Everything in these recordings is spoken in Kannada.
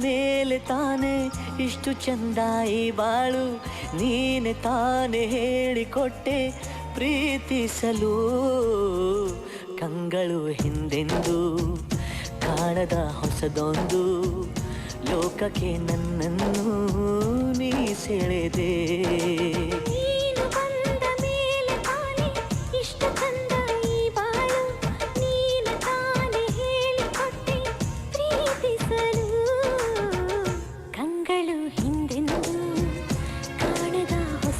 ಮೇಲೆ ತಾನೆ ಇಷ್ಟು ಚಂದ ಈ ಬಾಳು, ನೀನೆ ತಾನೆ ಹೇಳಿಕೊಟ್ಟೆ ಪ್ರೀತಿಸಲು. ಕಂಗಳು ಹಿಂದೆಂದು ಕಾಣದ ಹೊಸದೊಂದು ಲೋಕಕ್ಕೆ ನನ್ನನ್ನು ನೀ ಸೆಳೆದೆ.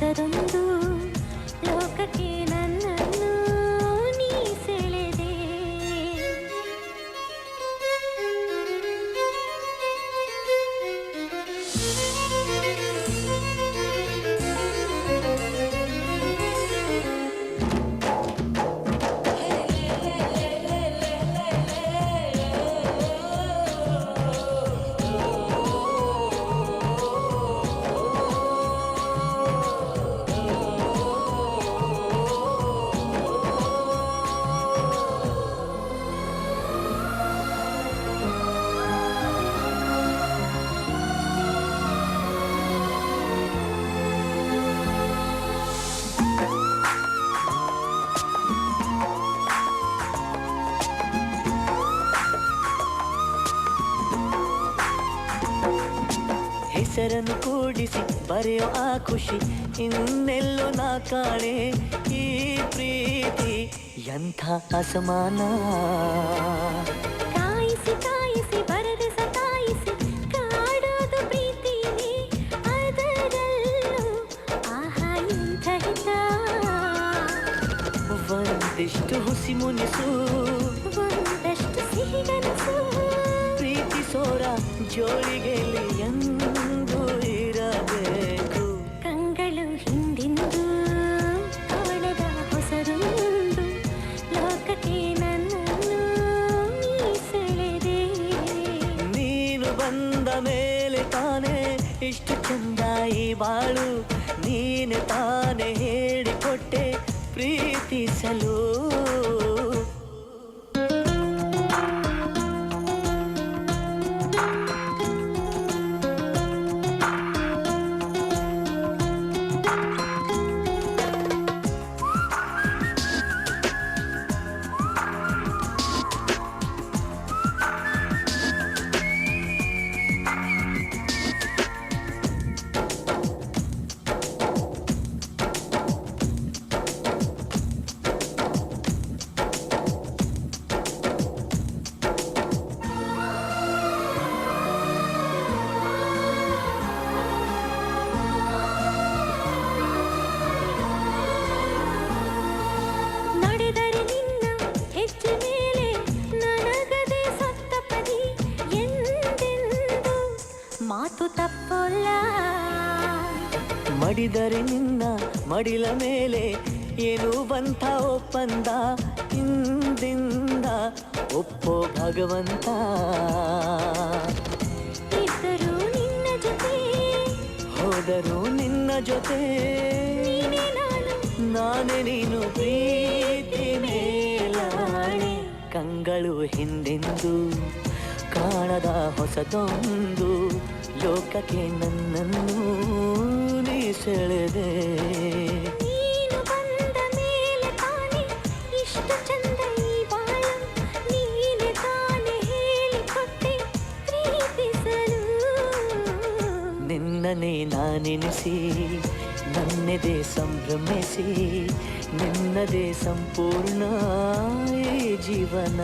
ಹೊಸದೊಂದು ಲೋಕಕ್ಕೆ ನನ್ನನ್ನು ನೀ ಸೆಳೆದೆ. ಹೆಸರನ್ನು ಕೂಡಿಸಿ ಬರೆಯೋ ಆ ಖುಷಿ ಇನ್ನೆಲ್ಲೋ ನಾ ಕಾಣೆ. ಈ ಪ್ರೀತಿ ಎಂಥ ಅಸಮಾನ. ಕಾಯಿಸಿ ಕಾಯಿಸಿ ಬರದೆ ಸತಾಯಿಸಿ ಕಾಡೋದು ಪ್ರೀತಿನೇ, ಅದರಲ್ಲೂ ಆಹಾ ಇಂಥ ಹಿತ. ಒಂದಿಷ್ಟು ಹುಸಿ ಮುನಿಸು, ಒಂದಷ್ಟು ಸಿಹಿಗನಸು, ಪ್ರೀತಿಸೋರ ಜೋಳಿಗೆಯಲ್ಲಿ ಎಂದು ಇರಬೇಕು. ಕಂಗಳು ಹಿಂದಿಂದು ಕಾಣದ ಹೊಸದೊಂದು ಲೋಕಕ್ಕೆ ನನ್ನನ್ನು ನೀ ಸೆಳೆದೆ. ನೀನು ಬಂದ ಮೇಲೆ ತಾನೆ ಇಷ್ಟು ಚಂದ ಈ ಬಾಳು, ನೀನೆ ತಾನೆ ಹೇಳಿಕೊಟ್ಟೆ ಪ್ರೀತಿಸಲು. ಮಾತು ತಪ್ಪಲ್ಲ. ಮಡಿದರೆ ನಿನ್ನ ಮಡಿಲ ಮೇಲೆ ಏನು ಬಂತ ಒಪ್ಪಂದ, ಹಿಂದಿಂದ ಒಪ್ಪೋ ಭಗವಂತ. ಇದ್ದರೂ ನಿನ್ನ ಜೊತೆ, ಹೋದರೂ ನಿನ್ನ ಜೊತೆ, ನಾನೇ ನೀನು ಪ್ರೀತಿ ಮೇಲಾಣೆ. ಕಂಗಳು ಹಿಂದೆಂದು ಕಾಣದ ಹೊಸದೊಂದು ಲೋಕಕ್ಕೆ ನನ್ನನ್ನು ನೀ ಸೆಳೆದೆ. ನೀನು ಬಂದ ಮೇಲೆ ತಾನೆ ಇಷ್ಟು ಚಂದ ಈ ಬಾಳು, ನೀನೆ ತಾನೆ ಹೇಳಿಕೊಟ್ಟೆ ಪ್ರೀತಿಸಲು. ನಿನ್ನನೇ ನಾನೆನಿಸಿ ನನ್ನೆದೆ ಸಂಭ್ರಮಿಸಿ, ನಿನ್ನದೇ ಸಂಪೂರ್ಣ ಈ ಜೀವನ.